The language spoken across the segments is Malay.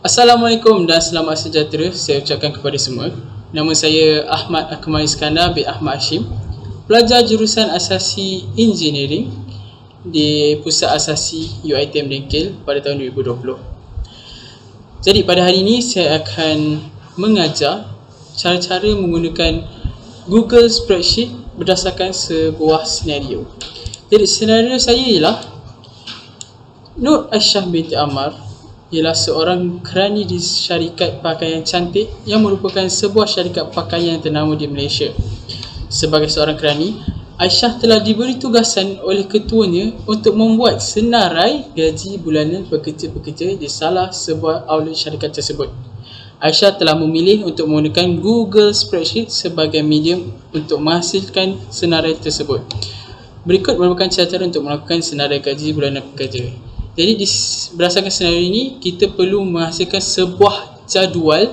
Assalamualaikum dan selamat sejahtera saya ucapkan kepada semua. Nama saya Ahmad Akmal Iskandar bin Ahmad Hashim, pelajar jurusan asasi engineering di Pusat Asasi UiTM Dengkil pada tahun 2020. Jadi pada hari ini saya akan mengajar cara-cara menggunakan Google Spreadsheet berdasarkan sebuah senario. Jadi senario saya ialah Nur Aisyah binti Ammar ialah seorang kerani di syarikat pakaian cantik yang merupakan sebuah syarikat pakaian yang ternama di Malaysia. Sebagai seorang kerani, Aisyah telah diberi tugasan oleh ketuanya untuk membuat senarai gaji bulanan pekerja-pekerja di salah sebuah outlet syarikat tersebut. Aisyah telah memilih untuk menggunakan Google Spreadsheet sebagai medium untuk menghasilkan senarai tersebut. Berikut merupakan cara-cara untuk melakukan senarai gaji bulanan pekerja. Jadi berdasarkan senario ini, kita perlu menghasilkan sebuah jadual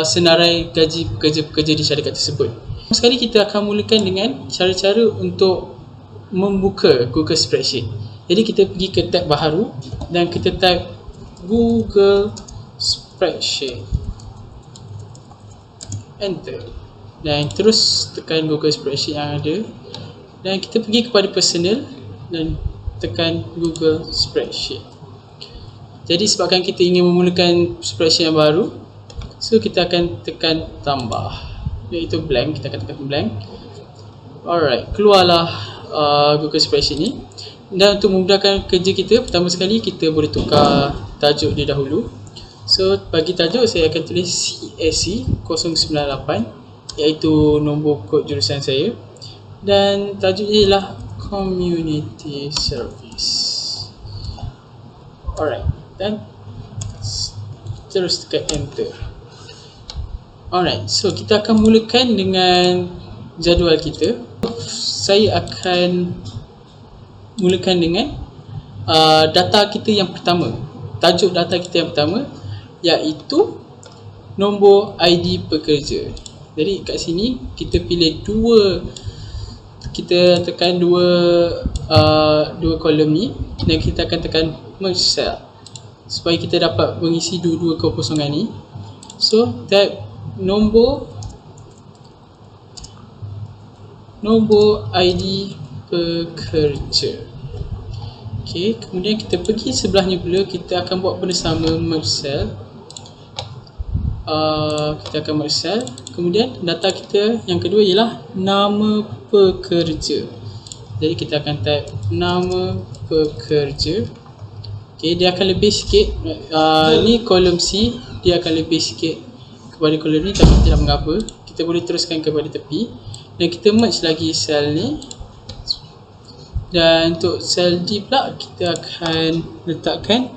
senarai gaji pekerja-pekerja di syarikat tersebut. Sekali kita akan mulakan dengan cara-cara untuk membuka Google Spreadsheet. Jadi kita pergi ke tab baharu dan kita type Google Spreadsheet. Enter. Dan terus tekan Google Spreadsheet yang ada. Dan kita pergi kepada personal dan tekan Google Spreadsheet. Jadi sebabkan kita ingin memulakan spreadsheet yang baru, so kita akan tekan tambah, iaitu blank. Kita akan tekan blank. Alright, keluarlah Google Spreadsheet ni. Dan untuk memudahkan kerja kita, pertama sekali kita boleh tukar tajuk dia dahulu. So bagi tajuk saya akan tulis CSC 098, iaitu nombor kod jurusan saya. Dan tajuk dia ialah Community Service. Alright, dan terus tekan enter. Alright, so kita akan mulakan dengan jadual kita. Saya akan mulakan dengan data kita yang pertama. Tajuk data kita yang pertama iaitu nombor ID pekerja. Jadi kat sini kita pilih kita tekan dua kolom ni dan kita akan tekan merge cell supaya kita dapat mengisi dua kekosongan ni. So tab nombor ID pekerja. Okey, kemudian kita pergi sebelahnya pula, kita akan buat benda sama, merge cell. Kita akan merge cell. Kemudian data kita yang kedua ialah nama pekerja. Jadi kita akan type nama pekerja. Okay, dia akan lebih sikit. Ni kolom C, dia akan lebih sikit kepada kolom ni, tapi tidak mengapa. Kita boleh teruskan kepada tepi dan kita merge lagi sel ni. Dan untuk sel D pula kita akan letakkan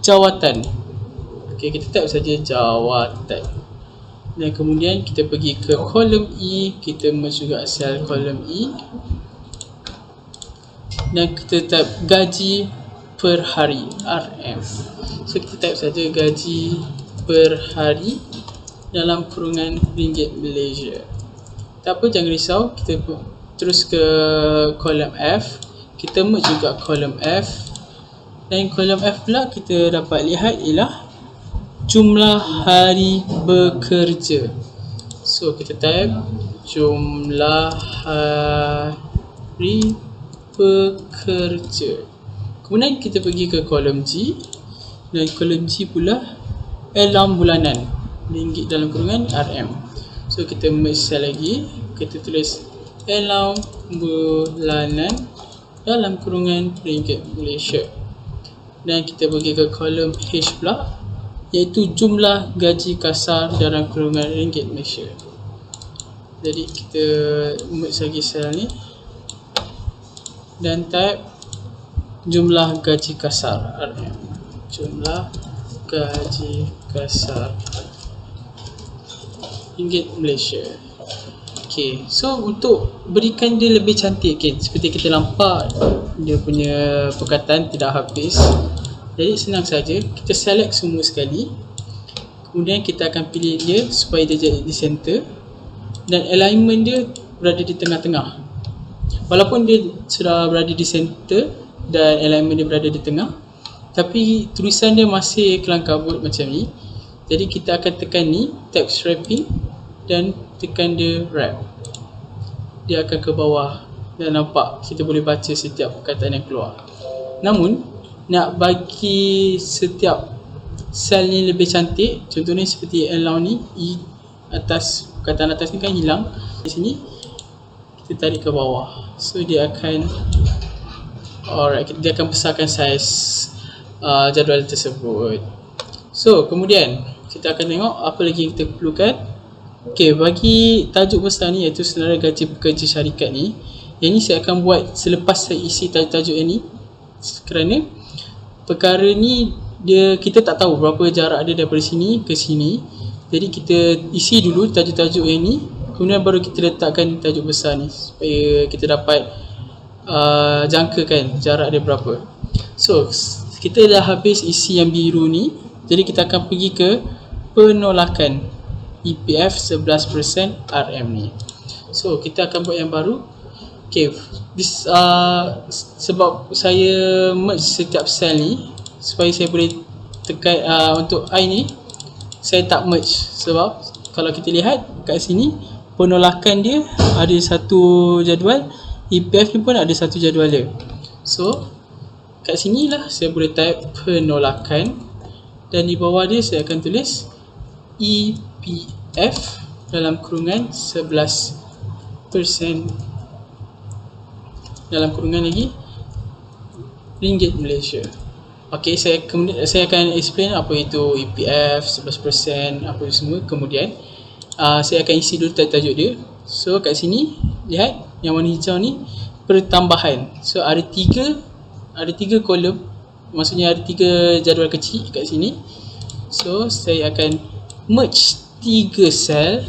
jawatan. Okay, kita type saja jawatan. Dan kemudian kita pergi ke kolom E, kita merge juga sel kolom E. Dan kita type gaji per hari, RM. So kita type saja gaji per hari dalam kurungan ringgit Malaysia. Tak apa, jangan risau, kita terus ke kolom F. Kita merge juga kolom F. Dan kolom F pula kita dapat lihat ialah jumlah hari bekerja. So kita type jumlah hari bekerja. Kemudian kita pergi ke kolom G. Dan kolom G pula alarm bulanan, ringgit dalam kurungan RM. So kita merge cell lagi. Kita tulis alarm bulanan dalam kurungan ringgit Malaysia. Dan kita pergi ke kolom H pula, iaitu jumlah gaji kasar dalam kurungan ringgit Malaysia. Jadi kita merge lagi sel ni dan type jumlah gaji kasar RM. Jumlah gaji kasar ringgit Malaysia. Okay, so untuk berikan dia lebih cantik, seperti kita nampak dia punya perkataan tidak habis. Jadi senang saja, kita select semua sekali. Kemudian kita akan pilih dia supaya dia jadi di center. Dan alignment dia berada di tengah-tengah. Walaupun dia sudah berada di center dan alignment dia berada di tengah, tapi tulisan dia masih kelang kabut macam ni. Jadi kita akan tekan ni, text wrapping, dan tekan dia wrap. Dia akan ke bawah dan nampak kita boleh baca setiap perkataan yang keluar. Namun nak bagi setiap sel ni lebih cantik, contohnya seperti allow ni, atas, perkataan atas ni kan hilang. Di sini kita tarik ke bawah, so dia akan dia akan besarkan saiz jadual tersebut. So kemudian kita akan tengok apa lagi yang kita perlukan. Okey, bagi tajuk besar ni iaitu senarai gaji pekerja syarikat ni, yang ni saya akan buat selepas saya isi tajuk-tajuk yang ni, kerana perkara ni kita tak tahu berapa jarak dia daripada sini ke sini. Jadi kita isi dulu tajuk-tajuk yang ni, kemudian baru kita letakkan tajuk besar ni supaya kita dapat jangkakan jarak dia berapa. So kita dah habis isi yang biru ni, jadi kita akan pergi ke penolakan EPF 11% RM ni. So kita akan buat yang baru. Okay, sebab saya merge setiap sel ni supaya saya boleh tekan untuk I ni saya tak merge, sebab kalau kita lihat kat sini penolakan dia ada satu jadual, EPF ni pun ada satu jadual dia. So kat sini lah saya boleh type penolakan, dan di bawah dia saya akan tulis EPF dalam kurungan 11% dalam kurungan lagi ringgit Malaysia. Okey, saya akan explain apa itu EPF 11%, apa itu semua. Kemudian saya akan isi dulu tajuk dia. So kat sini lihat yang warna hijau ni pertambahan. So ada tiga kolom, maksudnya ada 3 jadual kecil kat sini. So saya akan merge 3 sel,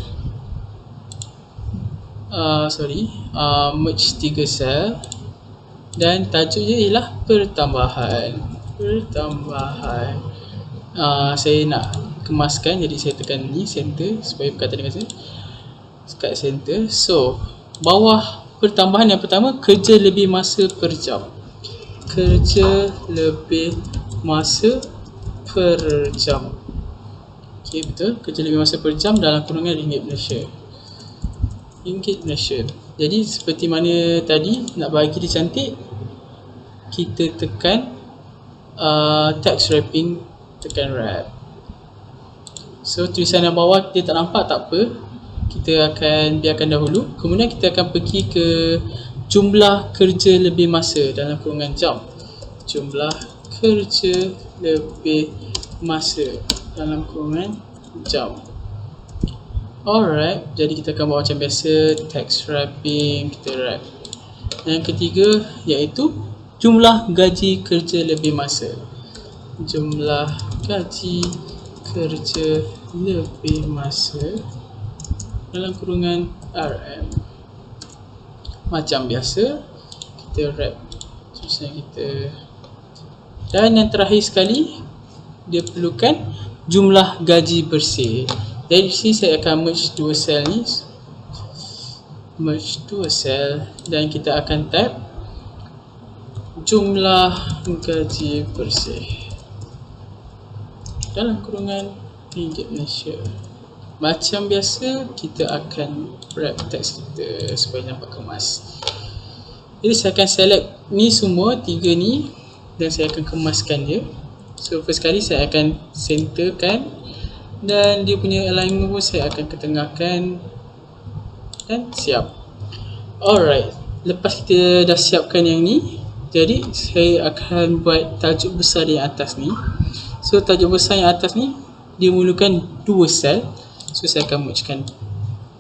merge 3 sel, dan tajuk dia ialah pertambahan. Saya nak kemaskan, jadi saya tekan ni center supaya perkataan dia kat center. So bawah pertambahan yang pertama, kerja lebih masa per jam. Kerja lebih masa per jam. Okey, betul, kerja lebih masa per jam dalam kurungan ringgit Malaysia. Jadi seperti mana tadi, nak bagi dia cantik, kita tekan text wrapping, tekan wrap. So tulisan yang bawah dia tak nampak, tak apa, kita akan biarkan dahulu. Kemudian kita akan pergi ke jumlah kerja lebih masa dalam kurungan jam. Jumlah kerja lebih masa dalam kurungan jam. Alright, jadi kita akan buat macam biasa, text wrapping, kita wrap. Yang ketiga iaitu jumlah gaji kerja lebih masa. Jumlah gaji kerja lebih masa dalam kurungan RM. Macam biasa, kita wrap tulisan kita. Dan yang terakhir sekali, dia perlukan jumlah gaji bersih. Dari sini saya akan merge 2 sel ni, dan kita akan type jumlah gaji bersih dalam kurungan ringgit Malaysia. Macam biasa, kita akan wrap teks kita supaya nampak kemas. Jadi saya akan select ni semua, 3 ni, dan saya akan kemaskan dia. So first kali saya akan centerkan, dan dia punya alignment pun saya akan ketengahkan, dan siap. Alright, lepas kita dah siapkan yang ni, jadi saya akan buat tajuk besar di atas ni. So tajuk besar yang atas ni dia memerlukan 2 sel. So saya akan mergekan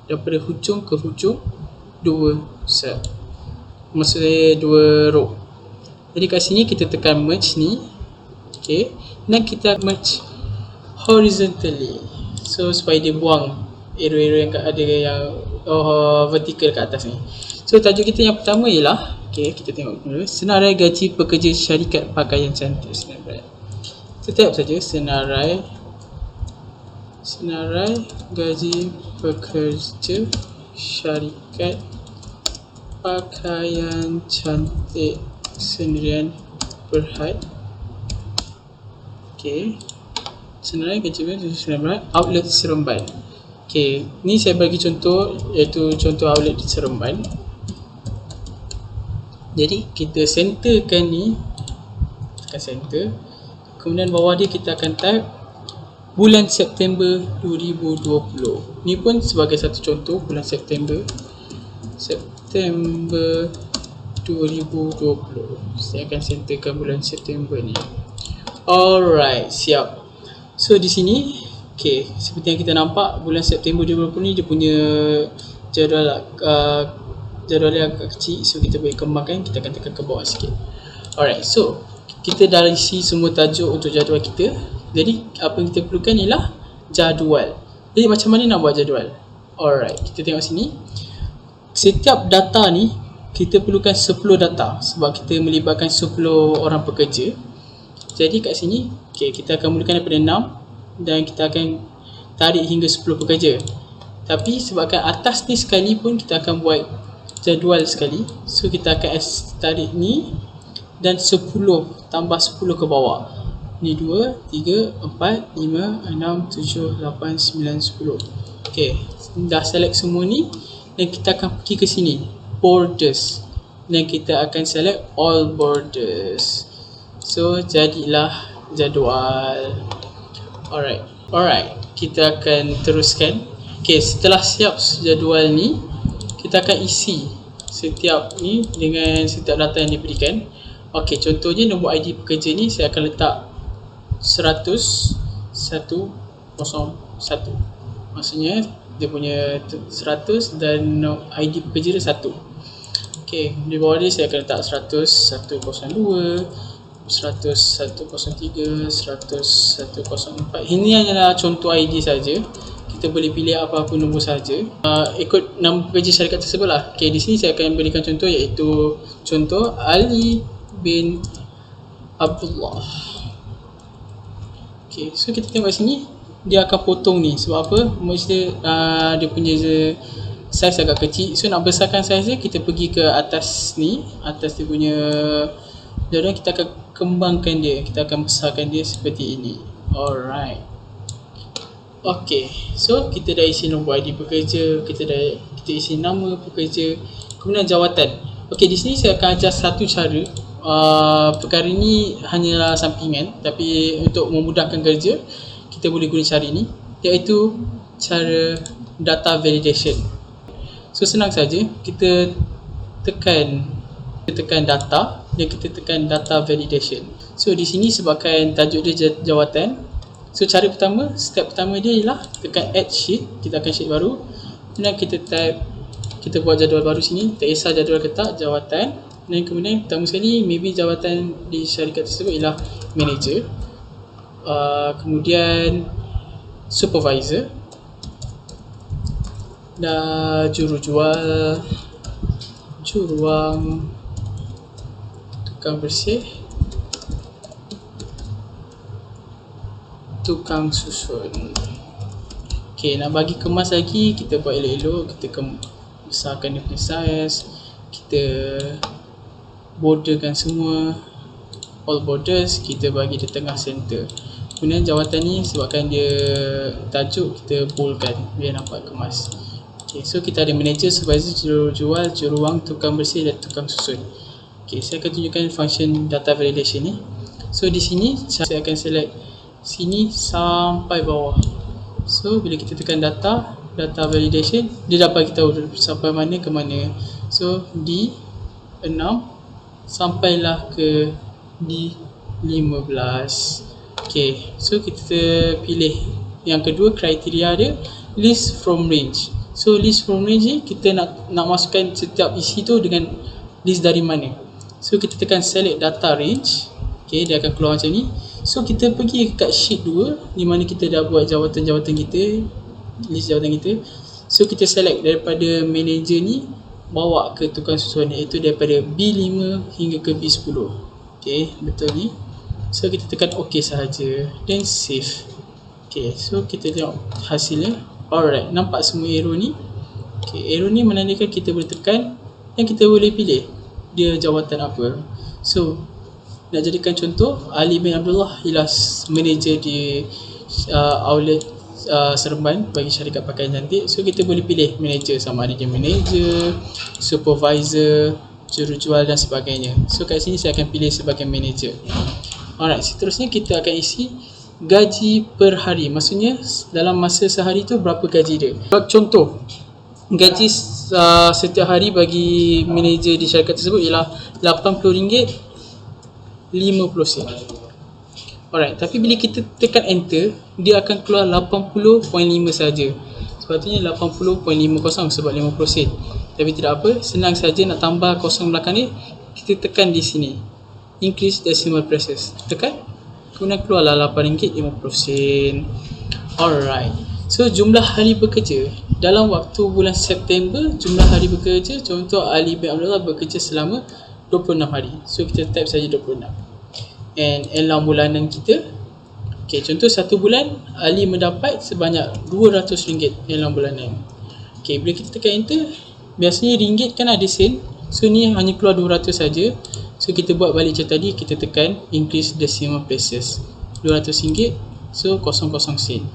daripada hujung ke hujung 2 sel, maksud saya 2 row. Jadi kat sini kita tekan merge ni. Okay, dan kita merge horizontally, so supaya dia buang arrow-arrow yang ada yang vertical kat atas ni. So tajuk kita yang pertama ialah, okay, kita tengok dulu, senarai gaji pekerja syarikat pakaian cantik. Kita type saja senarai gaji pekerja syarikat pakaian cantik sendirian Berhad Okay, senarai kerja Seremban, outlet Seremban. Okay, ni saya bagi contoh, iaitu contoh outlet di Seremban. Jadi kita centerkan ni, tekan center, kemudian bawah dia kita akan type bulan September 2020. Ni pun sebagai satu contoh bulan September 2020. Saya akan centerkan bulan September ni. Alright, siap. So di sini, okay, seperti yang kita nampak, bulan September 2020 ni dia punya jadual dia agak kecil, so kita boleh kembangkan. Kita akan tekan ke bawah sikit. Alright, so kita dah isi semua tajuk untuk jadual kita. Jadi apa yang kita perlukan ialah jadual. Jadi macam mana nak buat jadual? Alright, kita tengok sini. Setiap data ni kita perlukan 10 data sebab kita melibatkan 10 orang pekerja. Jadi kat sini, okay, kita akan mulakan daripada 6 dan kita akan tarik hingga 10 pekerja. Tapi sebabkan atas ni sekali pun kita akan buat jadual sekali, so kita akan tarik ni dan 10 tambah 10 ke bawah. Ni 2, 3, 4, 5, 6, 7, 8, 9, 10. Okay, dah select semua ni dan kita akan pergi ke sini, borders, dan kita akan select all borders. So jadilah jadual. Alright, kita akan teruskan. Okay, setelah siap jadual ni, kita akan isi setiap ni dengan setiap data yang diberikan. Okay, contohnya nombor ID pekerja ni saya akan letak 100-101. Maksudnya dia punya 100 dan ID pekerja dia 1. Okay, di bawah dia saya akan letak 100-102, 100-103, 100-104. Ini hanyalah contoh ID saja. Kita boleh pilih apa-apa nombor saja, ikut nama pekerja syarikat tersebut lah. Okay, di sini saya akan berikan contoh, iaitu contoh Ali bin Abdullah. Okay, so kita tengok sini dia akan potong ni. Sebab apa? Mesti dia punya saiz agak kecil. So nak besarkan saiz dia, kita pergi ke atas ni, atas dia punya jadual, kita akan kembangkan dia, kita akan besarkan dia seperti ini. Alright. Okay, so kita dah isi nombor ID pekerja, kita isi nama pekerja, kemudian jawatan. Okay, di sini saya akan ajar satu cara. Perkara ini hanyalah sampingan, tapi untuk memudahkan kerja, kita boleh guna cara ini, iaitu cara data validation. So senang saja, kita tekan data dan kita tekan data validation. So di sini sebabkan tajuk dia jawatan, so cara pertama, step pertama dia ialah tekan add sheet. Kita akan sheet baru, kemudian kita type, kita buat jadual baru sini, tak kisah jadual ke tak, jawatan. Dan kemudian pertama sekali, maybe jawatan di syarikat tersebut ialah manager, kemudian supervisor, dan jurujual, juruang, tukang bersih, tukang susun. Okay, nak bagi kemas lagi, kita buat elok-elok, kita besarkan dia punya saiz, kita borderkan semua, all borders, kita bagi di tengah center. Kemudian jawatan ni sebabkan dia tajuk, kita boldkan biar nampak kemas. Okay, so kita ada manager, supervisor, jurujual, juruang, tukang bersih dan tukang susun. Okay, saya akan tunjukkan function data validation ni. So di sini saya akan select sini sampai bawah. So bila kita tekan data validation, dia dapat kita tahu sampai mana ke mana. So di 6 sampailah ke di 15. Okay, so kita pilih yang kedua, kriteria dia list from range. So list from range ni kita nak masukkan setiap isi tu dengan list dari mana. So kita tekan select data range. Okay, dia akan keluar macam ni. So kita pergi kat sheet 2 di mana kita dah buat jawatan-jawatan kita, list jawatan kita. So kita select daripada manager ni, bawa ke tukang susun, iaitu daripada B5 hingga ke B10. Okay, betul ni. So kita tekan OK sahaja dan save. Okay, so kita tengok hasilnya. Alright, nampak semua arrow ni. Okay, arrow ni menandakan kita boleh tekan dan kita boleh pilih dia jawatan apa. So Nak jadikan contoh, Ali bin Abdullah ialah manager di outlet Seremban bagi syarikat pakaian cantik. So kita boleh pilih manager, sama ada dia manager, supervisor, jurujual dan sebagainya. So kat sini saya akan pilih sebagai manager. Alright, seterusnya kita akan isi gaji per hari. Maksudnya dalam masa sehari tu berapa gaji dia. Contoh, gaji setiap hari bagi manager di syarikat tersebut ialah RM80.50. Alright, tapi bila kita tekan enter, dia akan keluar 80.5 saja. Sepatutnya 80.50 sebab 50 sen. Tapi tidak apa, senang saja nak tambah kosong belakang ni, kita tekan di sini, increase decimal places. Tekan, kemudian keluarlah RM8.50. Alright, so jumlah hari bekerja dalam waktu bulan September, jumlah hari bekerja, contoh Ali bin Abdullah bekerja selama 26 hari. So kita type saja 26. And elang bulanan kita, okay, contoh satu bulan Ali mendapat sebanyak RM200 elang bulanan. Okay, bila kita tekan enter, biasanya ringgit kan ada sen, so ni hanya keluar 200 saja. So kita buat balik macam tadi, kita tekan increase decimal places, RM200, so 00 sen.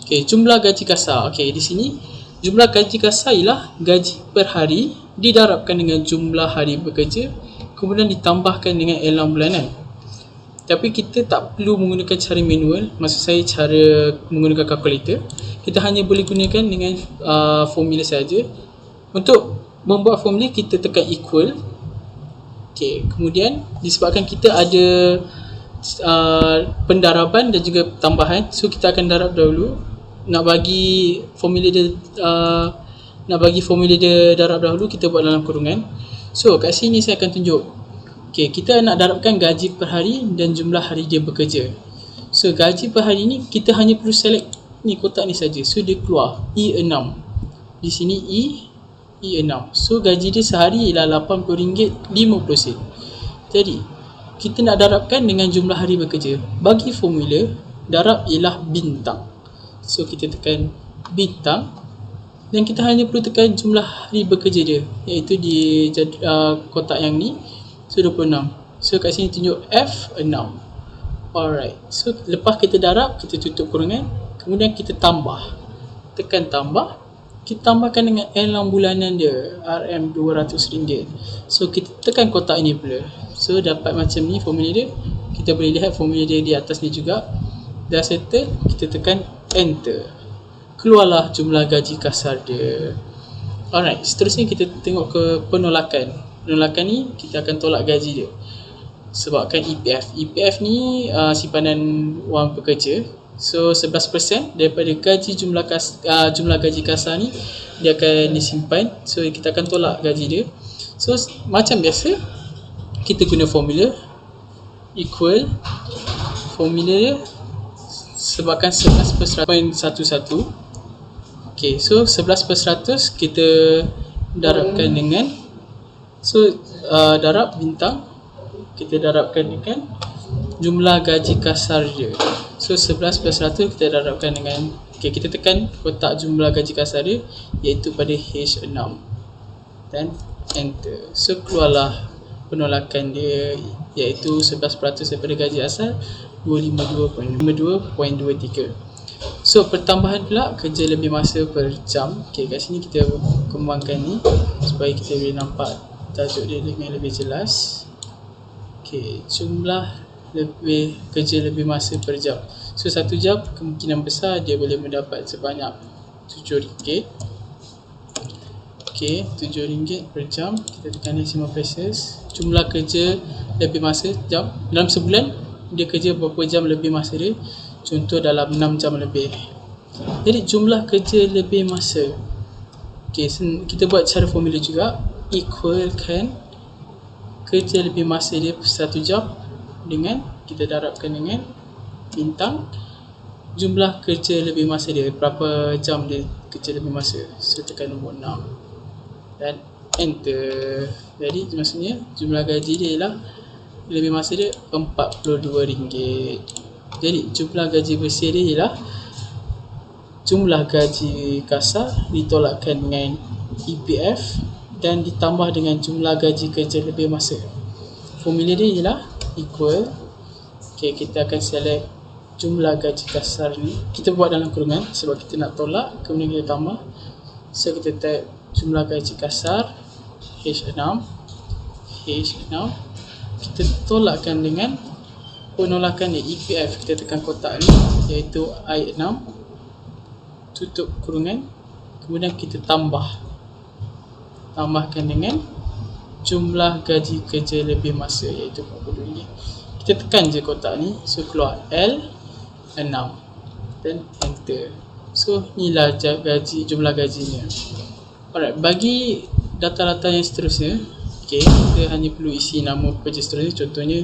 Okay, jumlah gaji kasar. Okay, di sini jumlah gaji kasar ialah gaji per hari didarabkan dengan jumlah hari bekerja, kemudian ditambahkan dengan elang bulanan. Tapi kita tak perlu menggunakan cara manual, maksud saya cara menggunakan kalkulator. Kita hanya boleh gunakan dengan formula saja. Untuk membuat formula, kita tekan equal. Okay, kemudian disebabkan kita ada pendaraban dan juga tambahan, so kita akan darab dahulu. Nak bagi formula dia darab dahulu, kita buat dalam kurungan. So kat sini saya akan tunjuk. Okay, kita nak darabkan gaji per hari dan jumlah hari dia bekerja. So gaji per hari ni kita hanya perlu select ni kotak ni saja. So dia keluar E6. Di sini E6. So gaji dia sehari ialah RM80.50. Jadi kita nak darabkan dengan jumlah hari bekerja. Bagi formula, darab ialah bintang. So kita tekan bintang dan kita hanya perlu tekan jumlah hari bekerja dia, iaitu di kotak yang ni. So 26. So kat sini tunjuk F6. Alright, so lepas kita darab, kita tutup kurungan, kemudian kita tambah. Tekan tambah, kita tambahkan dengan elang bulanan dia, RM200. So kita tekan kotak ini pula. So dapat macam ni formula dia. Kita boleh lihat formula dia di atas ni juga. Dah settle, kita tekan enter, keluarlah jumlah gaji kasar dia. Alright, seterusnya kita tengok ke penolakan. Penolakan ni kita akan tolak gaji dia sebabkan EPF. EPF ni simpanan wang pekerja. So 11% daripada gaji jumlah gaji kasar ni dia akan disimpan. So kita akan tolak gaji dia. So macam biasa, kita guna formula equal, formula dia sebabkan 11/100.11. Okay, so 11/100 kita darabkan dengan, so darab bintang, kita darabkan dengan jumlah gaji kasar dia. So 11/100 kita darabkan dengan, okay, kita tekan kotak jumlah gaji kasar dia, iaitu pada H6 dan enter. So keluarlah penolakan dia, iaitu 11% daripada gaji asal, 252.23. So pertambahan pula kerja lebih masa per jam. Okay, kat sini kita kembangkan ni supaya kita boleh nampak tajuk dia dengan lebih jelas. Okay, jumlah kerja lebih masa per jam. So 1 jam kemungkinan besar dia boleh mendapat sebanyak RM7. Okay, RM7 per jam. Kita tekan decimal places. Jumlah kerja lebih masa jam dalam sebulan, dia kerja berapa jam lebih masa dia. Contoh dalam 6 jam lebih. Jadi jumlah kerja lebih masa. Okay, kita buat cara formula juga. Equalkan kerja lebih masa dia 1 jam dengan, kita darabkan dengan bintang, jumlah kerja lebih masa dia, berapa jam dia kerja lebih masa. So tekan nombor 6 dan enter. Jadi maksudnya jumlah gaji dia ialah lebih masa dia RM42. Jadi jumlah gaji bersih dia ialah jumlah gaji kasar ditolakkan dengan EPF dan ditambah dengan jumlah gaji kerja lebih masa. Formula dia ialah equal. Okay, kita akan select jumlah gaji kasar ni. Kita buat dalam kurungan sebab kita nak tolak, kemudian kita tambah. So kita type jumlah gaji kasar H6. Kita tolakkan dengan penolakan ni, EPF. Kita tekan kotak ni iaitu I6, tutup kurungan, kemudian kita tambahkan dengan jumlah gaji kerja lebih masa iaitu RM40. Kita tekan je kotak ni, so keluar L6 dan enter. So inilah jumlah gajinya. Alright, bagi data-data yang seterusnya, okay, kita hanya perlu isi nama pekerja seterusnya. Contohnya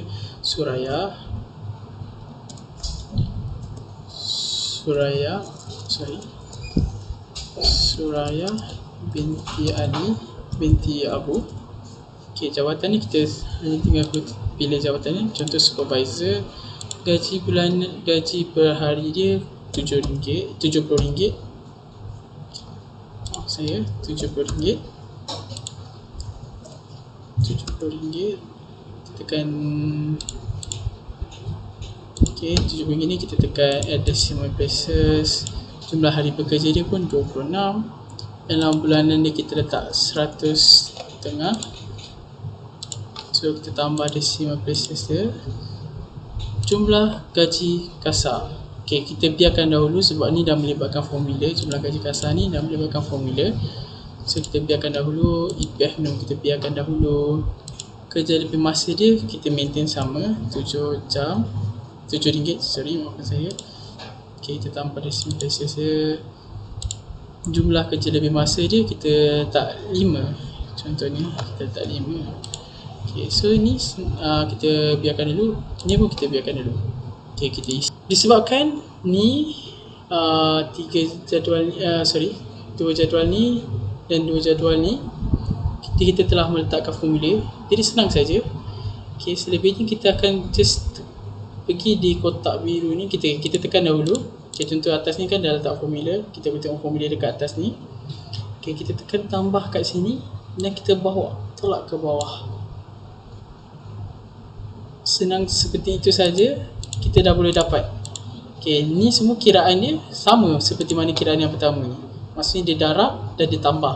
Suraya binti Ali binti Abu. Okay, jawatan ni kita hanya tinggal pilih jawatan ni. Contoh supervisor, gaji per hari dia RM70. Saya RM70. Kita tekan RM70 ni, kita tekan add decimal places. Jumlah hari bekerja dia pun 26. Dalam bulanan dia kita letak 100 tengah. So kita tambah decimal places dia. Jumlah gaji kasar, okay, kita biarkan dahulu sebab ni dah melibatkan formula. Jumlah gaji kasar ni dah melibatkan formula. So kita biarkan dahulu. EPF minum kita biarkan dahulu. Kerja lebih masa dia kita maintain sama, 7 ringgit, maafkan saya. Okay, kita tambah decimal places dia. Jumlah kerja lebih masa dia kita letak 5. Contohnya kita letak 5. Okay, so ni kita biarkan dulu. Ni pun kita biarkan dulu. Okay, kita isi. Disebabkan ni dua jadual ni dan dua jadual ni kita telah meletakkan formula, jadi senang saja. Okay, selebihnya kita akan just pergi di kotak biru ni, kita tekan dahulu. Okay, contoh atas ni kan dah letak formula, kita boleh tengok formula dekat atas ni. Okay, kita tekan tambah kat sini dan kita bawa, tolak ke bawah. Senang seperti itu saja, kita dah boleh dapat. Okay, ni semua kiraannya sama seperti mana kiraan yang pertama ni. Maksudnya dia darab dan ditambah.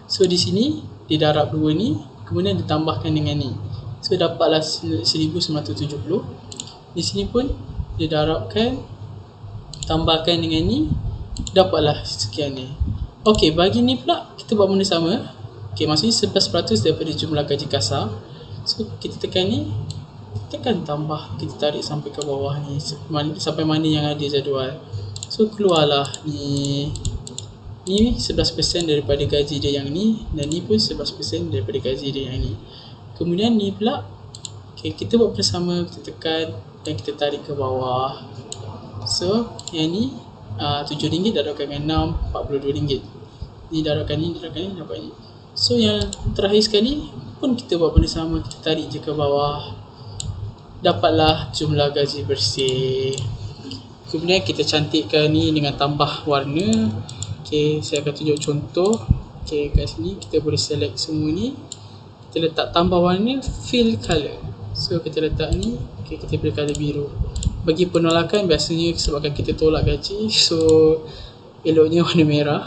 So di sini dia darab 2 ni, kemudian ditambahkan dengan ni. So dapatlah 1970. Di sini pun dia darabkan, tambahkan dengan ni, dapatlah sekian ni. Okay, bagi ni pula kita buat benda sama. Okay, maksudnya 11% daripada jumlah gaji kasar. So kita tekan ni, tekan tambah, kita tarik sampai ke bawah ni, sampai mana yang ada jadual. So keluarlah ni 11% daripada gaji dia yang ni, dan ni pun 11% daripada gaji dia yang ni. Kemudian ni pula, okay, kita buat bersama, kita tekan dan kita tarik ke bawah. So yang ni RM7 darabkan dengan 6, RM42. Ni darabkan ni, dapat ni. So yang terakhir sekali pun kita buat benda sama, kita tarik je ke bawah, dapatlah jumlah gaji bersih. Kemudian kita cantikkan ni dengan tambah warna. Okay, saya akan tunjuk contoh. Okay, kat sini kita boleh select semua ni, kita letak tambah warna, fill color. So kita letak ni, okay, kita pilih color biru. Bagi penolakan biasanya sebabkan kita tolak gaji, so eloknya warna merah.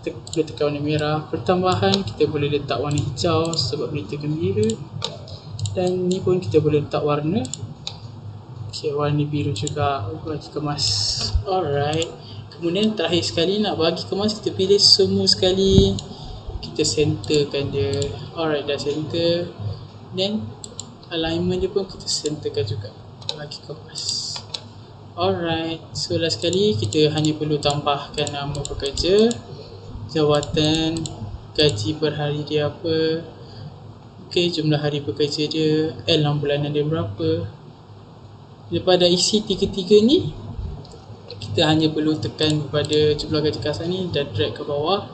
Kita boleh tekan warna merah. Pertambahan kita boleh letak warna hijau sebab berita gembira. Dan ni pun kita boleh letak warna, okay, warna biru juga bagi kemas. Alright. Kemudian terakhir sekali nak bagi kemas, kita pilih semua sekali, kita centerkan dia. Alright, dah center. Dan alignment dia pun kita centerkan juga bagi kemas. Alright, so last sekali kita hanya perlu tambahkan nama pekerja, jawatan, gaji per hari dia apa, okay, jumlah hari bekerja dia, dalam bulanan dia berapa. Lepas dah isi tiga-tiga ni, kita hanya perlu tekan pada jumlah gaji kasar ni dan drag ke bawah.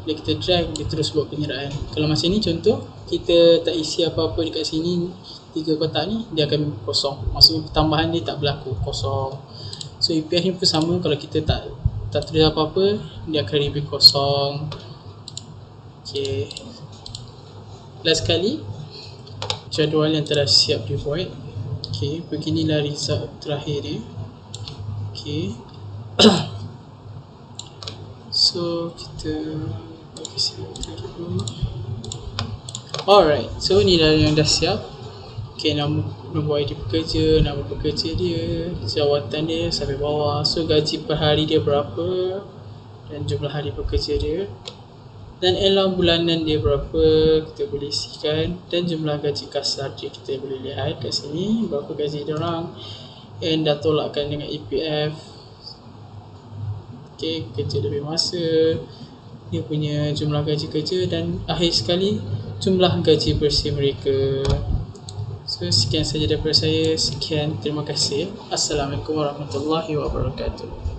Bila kita drag, dia terus buat penyeraan. Kalau masa ni contoh, kita tak isi apa-apa dekat sini, 3 kotak ni, dia akan kosong. Maksudnya tambahan dia tak berlaku, kosong. So EPF ni pun sama, kalau kita tak tulis apa-apa, dia akan lebih kosong. Okay. Last sekali, jadual yang telah siap dibuat. Okay, beginilah result terakhir dia. Okay. So kita bagi sini dulu. Alright, so ni dah yang dah siap. Okay, nombor ID pekerja, nama pekerja dia, jawatan dia sampai bawah. So gaji per hari dia berapa dan jumlah hari pekerja dia, dan allowance bulanan dia berapa kita boleh isikan, dan jumlah gaji kasar dia kita boleh lihat kat sini berapa gaji dia orang, and dah tolakkan dengan EPF. Okay, kerja lebih masa, dia punya jumlah gaji kerja, dan akhir sekali jumlah gaji bersih mereka. So sekian saja daripada saya. Sekian, terima kasih. Assalamualaikum warahmatullahi wabarakatuh.